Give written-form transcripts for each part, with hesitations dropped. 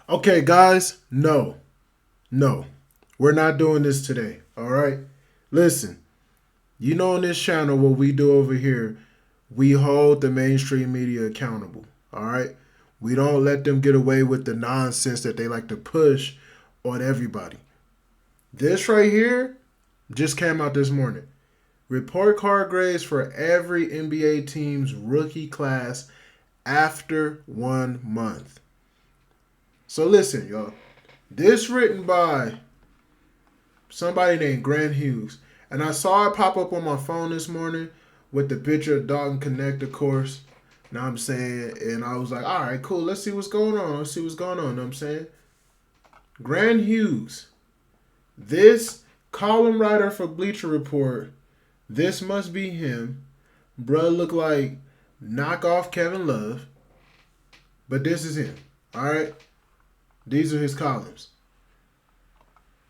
Okay, guys, no, no, we're not doing this today. All right, listen. You know, on this channel, what we do over here, we hold the mainstream media accountable. All right, we don't let them get away with the nonsense that they like to push on everybody. This right here just came out this morning. Report card grades for every NBA team's rookie class after 1 month. So listen, y'all. This written by somebody named Grant Hughes. And I saw it pop up on my phone this morning with the picture of Dalton Knecht, of course. Know what I'm saying? And I was like, all right, cool. Let's see what's going on. Let's see what's going on. Know what I'm saying? Grant Hughes, this column writer for Bleacher Report, this must be him. Bruh look like knockoff Kevin Love. But this is him. All right? These are his columns.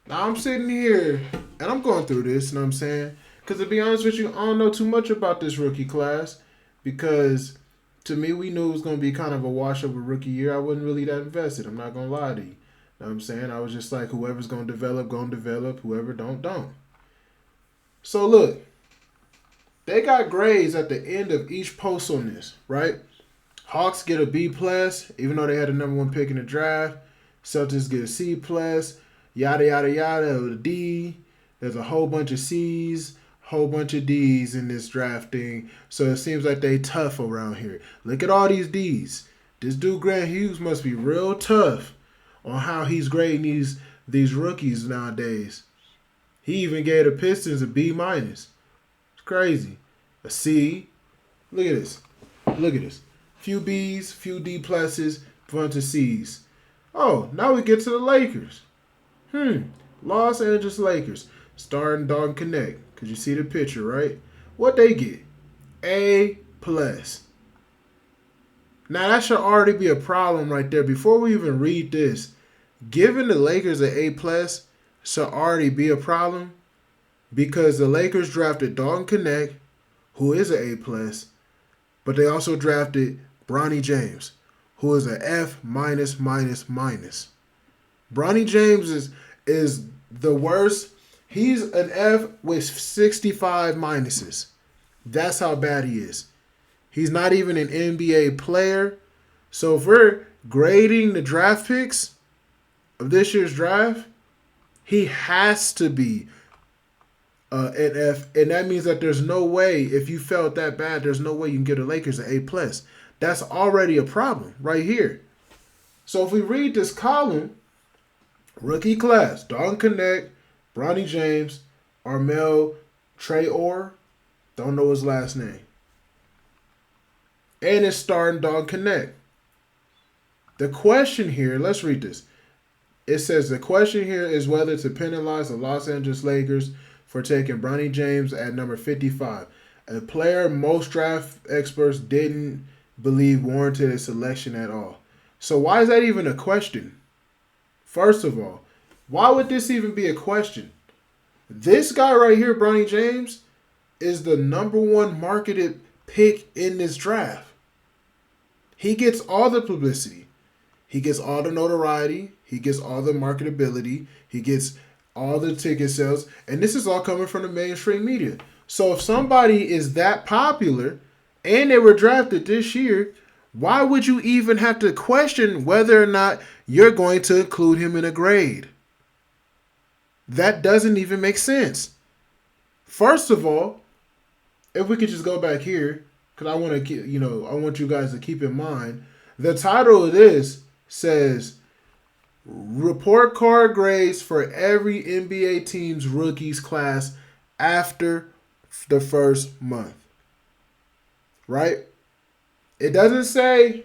Now I'm sitting here and I'm going through this, you know what I'm saying? Because to be honest with you, I don't know too much about this rookie class because to me, we knew it was going to be kind of a wash of a rookie year. I wasn't really that invested. I'm not going to lie to you. You know what I'm saying? I was just like, whoever's going to develop, going to develop. Whoever don't. So look, they got grades at the end of each post on this, right? Hawks get a B plus, even though they had the number one pick in the draft. Celtics get a C plus. Yada yada yada. A D. There's a whole bunch of C's, whole bunch of D's in this drafting. So it seems like they tough around here. Look at all these D's. This dude Grant Hughes must be real tough on how he's grading these rookies nowadays. He even gave the Pistons a B minus. It's crazy. A C. Look at this. Look at this. Few B's, few D pluses, bunch of C's. Oh, now we get to the Lakers. Los Angeles Lakers starting Dalton Knecht. Because you see the picture, right? What they get? A plus. Now that should already be a problem right there. Before we even read this, giving the Lakers an A plus should already be a problem because the Lakers drafted Dalton Knecht, who is an A plus, but they also drafted Bronny James, who is an F minus minus minus. Bronny James is the worst. He's an F with 65 minuses. That's how bad he is. He's not even an NBA player. So if we're grading the draft picks of this year's draft, he has to be an F. And that means that there's no way, if you felt that bad, there's no way you can give the Lakers an A plus. That's already a problem right here. So if we read this column, rookie class, Dalton Knecht, Bronny James, Armel Traore, don't know his last name. And it's starting Dalton Knecht. The question here, let's read this. It says the question here is whether to penalize the Los Angeles Lakers for taking Bronny James at number 55, a player most draft experts didn't believe warranted a selection at all. So why is that even a question? First of all, why would this even be a question? This guy right here, Bronny James, is the number one marketed pick in this draft. He gets all the publicity. He gets all the notoriety. He gets all the marketability. He gets all the ticket sales. And this is all coming from the mainstream media. So if somebody is that popular and they were drafted this year, why would you even have to question whether or not you're going to include him in a grade? That doesn't even make sense. First of all, if we could just go back here, because I want to, I want you guys to keep in mind, the title of this says report card grades for every NBA team's rookies class after the first month. Right? It doesn't say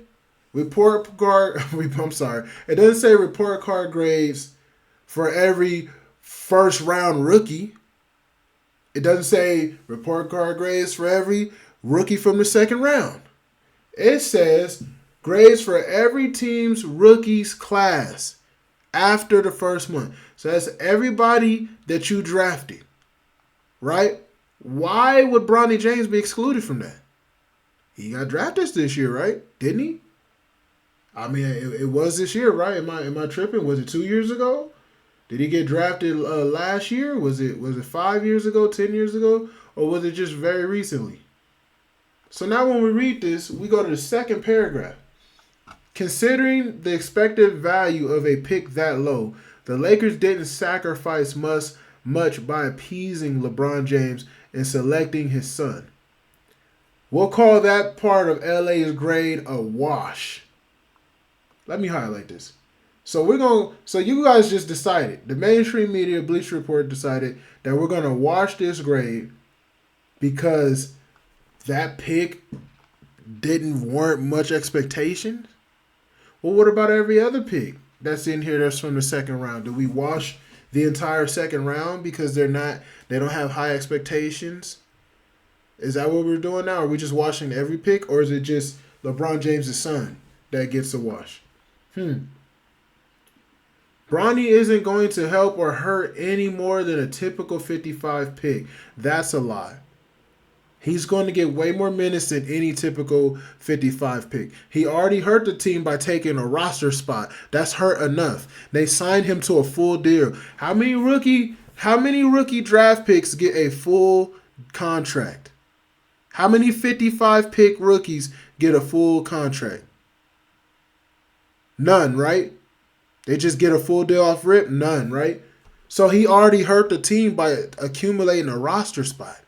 report card. I'm sorry. It doesn't say report card grades for every first round rookie. It doesn't say report card grades for every rookie from the second round. It says grades for every team's rookies class after the first month. So that's everybody that you drafted, right? Why would Bronny James be excluded from that? He got drafted this year, right? Didn't he? I mean, it was this year, right? Am I tripping? Was it 2 years ago? Did he get drafted last year? Was it 5 years ago, 10 years ago, or was it just very recently? So now when we read this, we go to the second paragraph. Considering the expected value of a pick that low, the Lakers didn't sacrifice much by appeasing LeBron James and selecting his son. We'll call that part of LA's grade a wash. Let me highlight this. So you guys just decided, the mainstream media, Bleacher Report decided that we're gonna wash this grade because that pick didn't warrant much expectation. Well, what about every other pick that's in here that's from the second round? Do we wash the entire second round because they don't have high expectations? Is that what we're doing now? Are we just washing every pick, or is it just LeBron James' son that gets a wash? Bronny isn't going to help or hurt any more than a typical 55 pick. That's a lie. He's going to get way more minutes than any typical 55 pick. He already hurt the team by taking a roster spot. That's hurt enough. They signed him to a full deal. How many rookie draft picks get a full contract? How many 55 pick rookies get a full contract? None, right? They just get a full deal off rip? None, right? So he already hurt the team by accumulating a roster spot.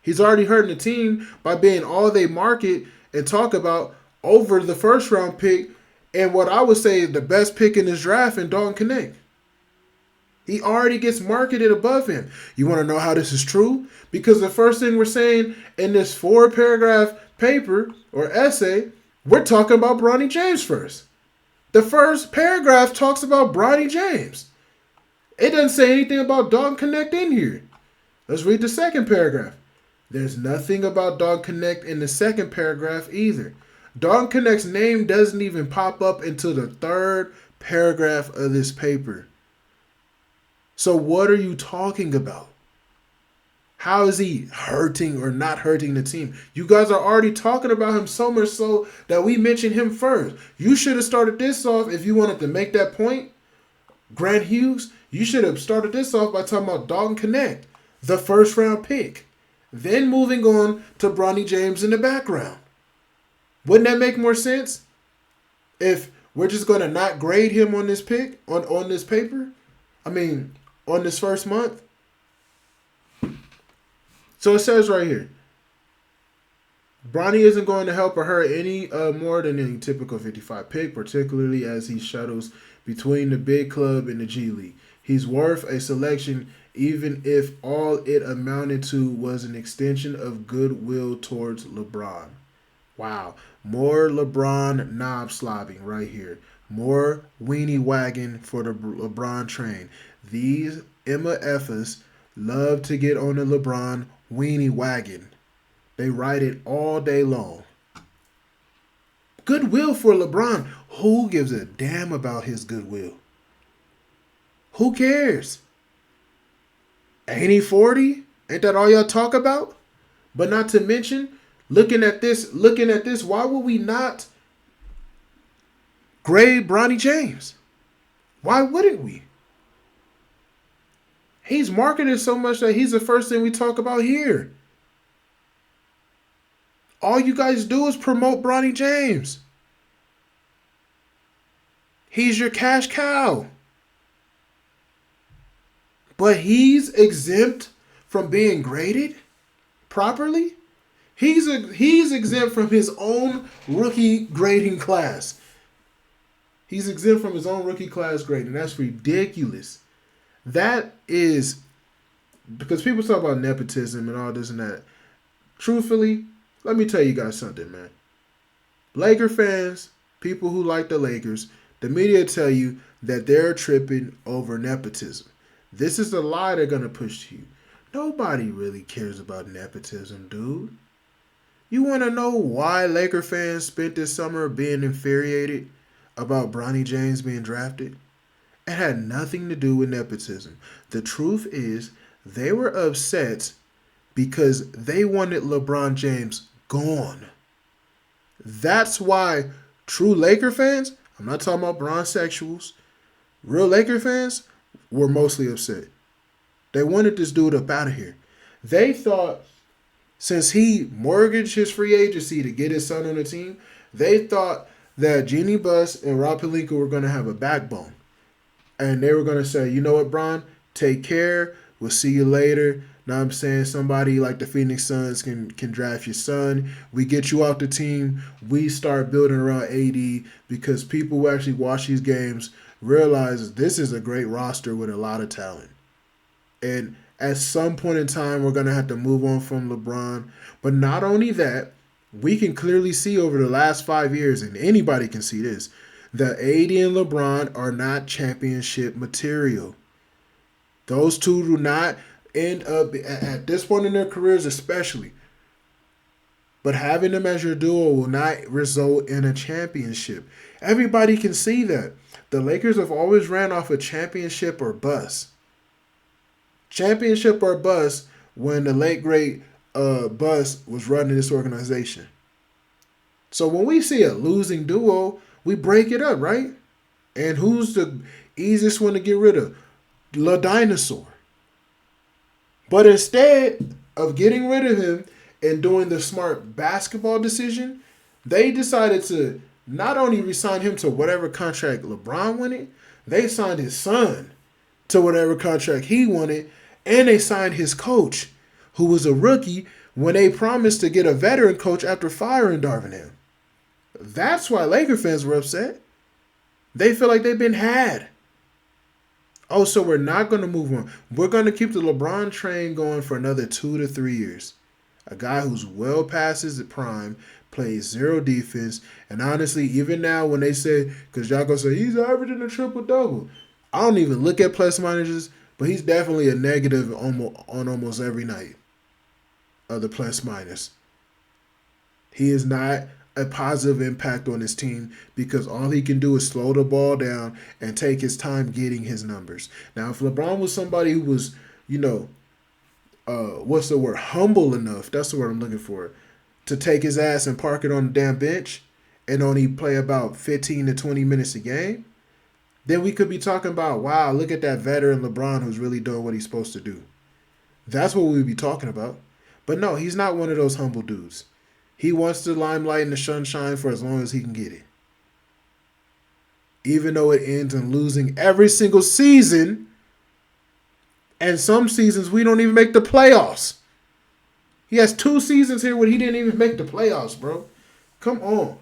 He's already hurting the team by being all they market and talk about over the first round pick and what I would say is the best pick in this draft in Dalton Knecht. He already gets marketed above him. You want to know how this is true? Because the first thing we're saying in this 4-paragraph paper or essay, we're talking about Bronny James first. The first paragraph talks about Bronny James. It doesn't say anything about Dalton Knecht in here. Let's read the second paragraph. There's nothing about Dalton Knecht in the second paragraph either. Dalton Knecht's name doesn't even pop up until the third paragraph of this paper. So what are you talking about? How is he hurting or not hurting the team? You guys are already talking about him so much so that we mentioned him first. You should have started this off if you wanted to make that point. Grant Hughes, you should have started this off by talking about Dalton Knecht, the first round pick. Then moving on to Bronny James in the background. Wouldn't that make more sense? If we're just going to not grade him on this pick, on this paper? I mean, on this first month? So it says right here, Bronny isn't going to help or hurt any more than any typical 55 pick, particularly as he shuttles between the big club and the G League. He's worth a selection even if all it amounted to was an extension of goodwill towards LeBron. Wow. More LeBron knob slobbing right here. More weenie wagon for the LeBron train. These MFers love to get on the LeBron weenie wagon. They ride it all day long. Goodwill for LeBron. Who gives a damn about his goodwill? Who cares? Ain't he 40? Ain't that all y'all talk about? But not to mention, looking at this, why would we not grade Bronny James? Why wouldn't we? He's marketed so much that he's the first thing we talk about here. All you guys do is promote Bronny James. He's your cash cow. But he's exempt from being graded properly. He's exempt from his own rookie grading class. He's exempt from his own rookie class grading. That's ridiculous. That is because people talk about nepotism and all this and that. Truthfully, let me tell you guys something, man. Laker fans, people who like the Lakers, the media tell you that they're tripping over nepotism. This is the lie they're going to push to you. Nobody really cares about nepotism, dude. You want to know why Laker fans spent this summer being infuriated about Bronny James being drafted? It had nothing to do with nepotism. The truth is, they were upset because they wanted LeBron James gone. That's why True Laker fans, I'm not talking about bronzexuals. Real Laker fans were mostly upset. They wanted this dude up out of here. They thought since he mortgaged his free agency to get his son on the team, they thought that Jeannie Buss and Rob Pelinka were going to have a backbone. And they were going to say, you know what, Bron, take care. We'll see you later. Now I'm saying somebody like the Phoenix Suns can draft your son. We get you off the team. We start building around AD because people who actually watch these games realize this is a great roster with a lot of talent. And at some point in time, we're going to have to move on from LeBron. But not only that, we can clearly see over the last 5 years, and anybody can see this, that AD and LeBron are not championship material. Those two do not end up, at this point in their careers especially, but having them as your duo will not result in a championship. Everybody can see that. The Lakers have always ran off a championship or bust. Championship or bust when the late great Bus was running this organization. So when we see a losing duo, we break it up, right? And who's the easiest one to get rid of? La Dinosaur. But instead of getting rid of him and doing the smart basketball decision, they decided to not only resign him to whatever contract LeBron wanted, they signed his son to whatever contract he wanted, and they signed his coach, who was a rookie, when they promised to get a veteran coach after firing Darvin Ham. That's why Laker fans were upset. They feel like they've been had. Oh, so we're not going to move on. We're going to keep the LeBron train going for another 2 to 3 years. A guy who's well past his prime, plays zero defense, and honestly, even now when they say, because y'all gonna say he's averaging a triple-double, I don't even look at plus minuses, but he's definitely a negative on almost every night of the plus minus. He is not a positive impact on his team because all he can do is slow the ball down and take his time getting his numbers. Now, if LeBron was somebody who was, what's the word? Humble enough, that's the word I'm looking for, to take his ass and park it on the damn bench and only play about 15 to 20 minutes a game, then we could be talking about, wow, look at that veteran LeBron who's really doing what he's supposed to do. That's what we'd be talking about. But no, he's not one of those humble dudes. He wants the limelight and the sunshine for as long as he can get it. Even though it ends in losing every single season, and some seasons we don't even make the playoffs. He has 2 seasons here where he didn't even make the playoffs, bro. Come on.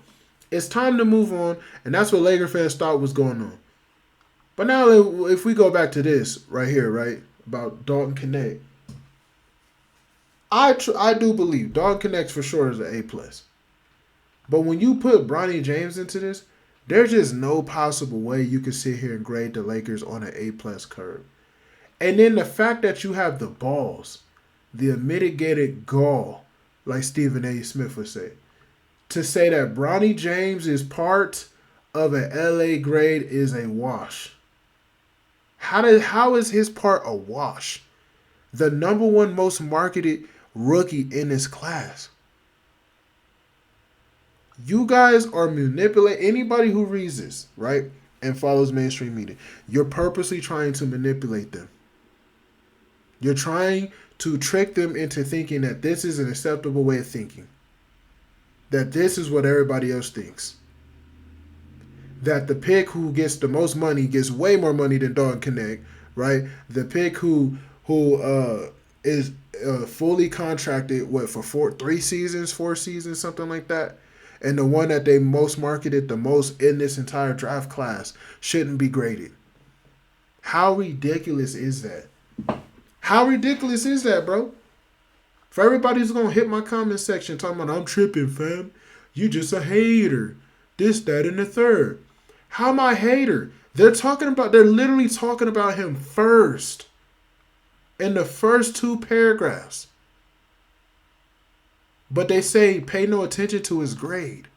It's time to move on, and that's what Laker fans thought was going on. But now if we go back to this right here, right, about Dalton Knecht, I do believe Dalton Knecht for sure is an A+. But when you put Bronny James into this, there's just no possible way you could sit here and grade the Lakers on an A+ curve. And then the fact that you have the balls, the unmitigated gall, like Stephen A. Smith would say, to say that Bronny James is part of an LA grade is a wash. How is his part a wash? The number one most marketed rookie in this class. You guys are manipulating anybody who reads this, right, and follows mainstream media. You're purposely trying to manipulate them. You're trying to trick them into thinking that this is an acceptable way of thinking. That this is what everybody else thinks. That the pick who gets the most money gets way more money than Dalton Knecht, right? The pick who is fully contracted, for 4 seasons, something like that, and the one that they most marketed the most in this entire draft class shouldn't be graded. How ridiculous is that? How ridiculous is that, bro? For everybody who's going to hit my comment section talking about, I'm tripping, fam. You just a hater. This, that, and the third. How am I a hater? They're literally talking about him first. In the first 2 paragraphs. But they say pay no attention to his grade.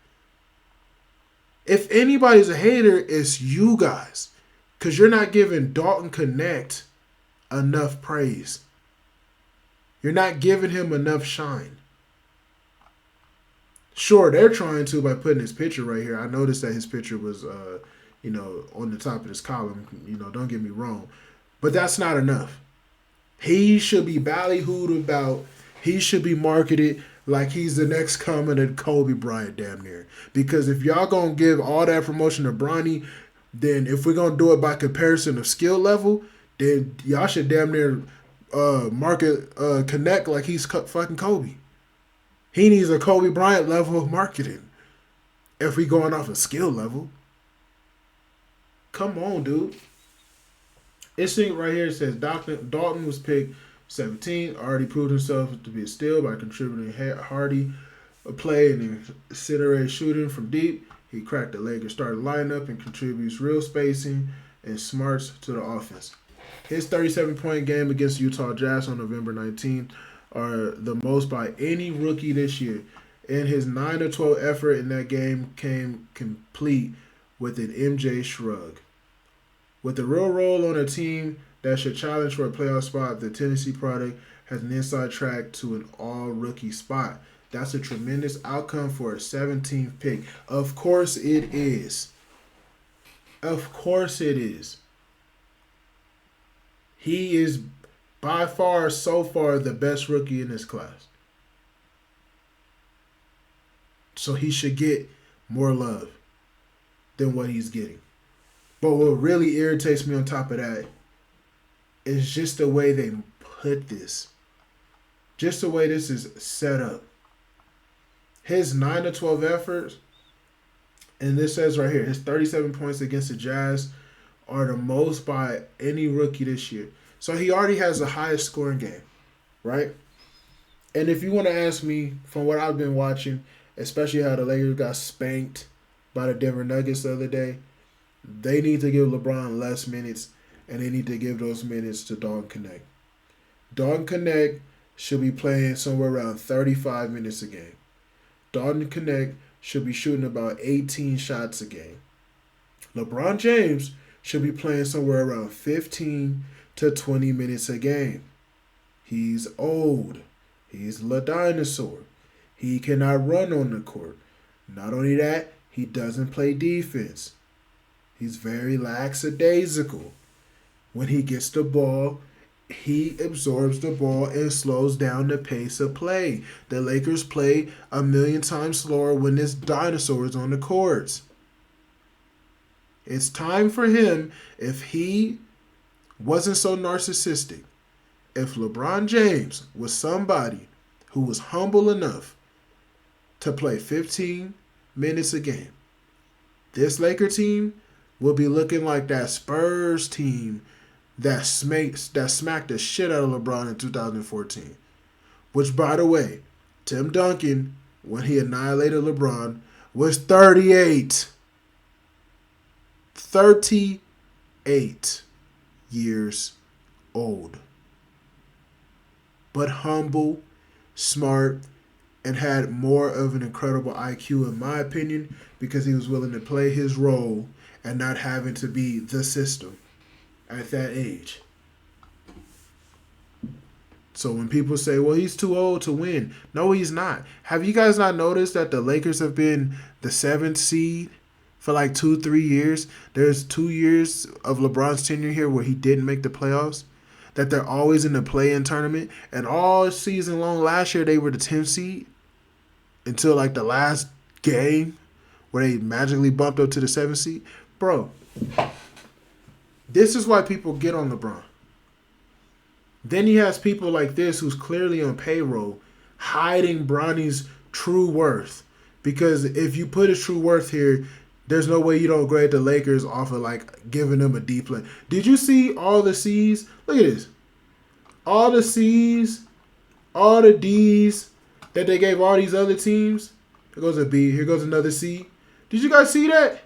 If anybody's a hater, it's you guys. Because you're not giving Dalton Knecht enough praise. You're not giving him enough shine. Sure, they're trying to by putting his picture right here. I noticed that his picture was, on the top of this column. Don't get me wrong, but that's not enough. He should be ballyhooed about. He should be marketed like he's the next coming of Kobe Bryant, damn near. Because if y'all gonna give all that promotion to Bronny, then if we're gonna do it by comparison of skill level, then y'all should damn near market Knecht like he's fucking Kobe. He needs a Kobe Bryant level of marketing. If we going off a skill level, come on, dude. This thing right here says Dalton was picked 17, already proved himself to be a steal by contributing hardy play and incinerated shooting from deep. He cracked the Lakers starting lineup and contributes real spacing and smarts to the offense. His 37-point game against Utah Jazz on November 19th are the most by any rookie this year. And his 9-12 effort in that game came complete with an MJ shrug. With the real role on a team that should challenge for a playoff spot, the Tennessee product has an inside track to an all-rookie spot. That's a tremendous outcome for a 17th pick. Of course it is. Of course it is. He is by far, so far, the best rookie in this class. So he should get more love than what he's getting. But what really irritates me on top of that is just the way they put this. Just the way this is set up. His 9-12 efforts, and this says right here, his 37 points against the Jazz are the most by any rookie this year. So he already has the highest scoring game, right? And if you want to ask me, from what I've been watching, especially how the Lakers got spanked by the Denver Nuggets the other day, they need to give LeBron less minutes, and they need to give those minutes to Dalton Knecht. Dalton Knecht should be playing somewhere around 35 minutes a game. Dalton Knecht should be shooting about 18 shots a game. LeBron James should be playing somewhere around 15 to 20 minutes a game. He's old. He's a dinosaur. He cannot run on the court. Not only that, he doesn't play defense. He's very lackadaisical. When he gets the ball, he absorbs the ball and slows down the pace of play. The Lakers play a million times slower when this dinosaur is on the courts. It's time for him, if he wasn't so narcissistic, if LeBron James was somebody who was humble enough to play 15 minutes a game, this Laker team will be looking like that Spurs team that smacked the shit out of LeBron in 2014. Which, by the way, Tim Duncan, when he annihilated LeBron, was 38. 38 years old. But humble, smart, and had more of an incredible IQ, in my opinion, because he was willing to play his role and not having to be the system at that age. So when people say, well, he's too old to win. No, he's not. Have you guys not noticed that the Lakers have been the 7th seed for like 2-3 years? There's 2 years of LeBron's tenure here where he didn't make the playoffs. That they're always in the play-in tournament. And all season long last year, they were the 10th seed until like the last game where they magically bumped up to the 7th seed. Bro, this is why people get on LeBron. Then he has people like this who's clearly on payroll hiding Bronny's true worth. Because if you put his true worth here, there's no way you don't grade the Lakers off of like giving them a D play. Did you see all the C's? Look at this. All the C's, all the D's that they gave all these other teams. Here goes a B. Here goes another C. Did you guys see that?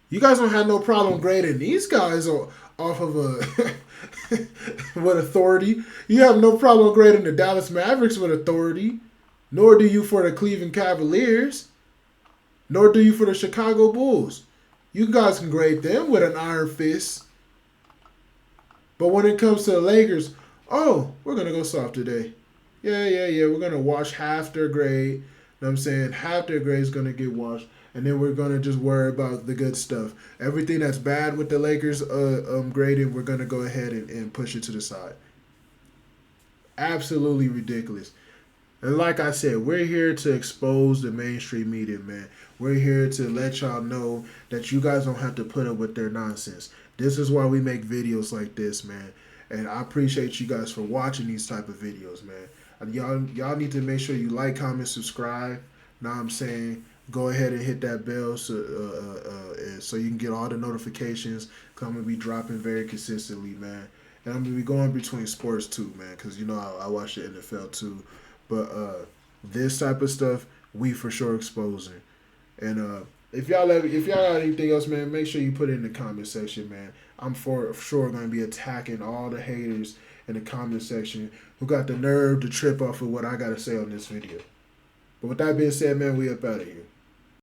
You guys don't have no problem grading these guys off of a with authority. You have no problem grading the Dallas Mavericks with authority. Nor do you for the Cleveland Cavaliers. Nor do you for the Chicago Bulls. You guys can grade them with an iron fist. But when it comes to the Lakers, oh, we're going to go soft today. Yeah. We're going to wash half their grade. know what I'm saying? Half their grades gonna get washed, and then we're gonna just worry about the good stuff. Everything that's bad with the Lakers grading, we're gonna go ahead and push it to the side. Absolutely ridiculous. And like I said, we're here to expose the mainstream media, man. We're here to let y'all know that you guys don't have to put up with their nonsense. This is why we make videos like this, man. And I appreciate you guys for watching these type of videos, man. And y'all need to make sure you like, comment, subscribe. Now I'm saying, go ahead and hit that bell so you can get all the notifications. Cause I'm gonna be dropping very consistently, man. And I'm gonna be going between sports too, man. Cause you know I watch the NFL too. But this type of stuff, we for sure exposing. And if y'all got anything else, man, make sure you put it in the comment section, man. I'm for sure gonna be attacking all the haters in the comment section who got the nerve to trip off of what I gotta say on this video. But with that being said, man, we up out of here.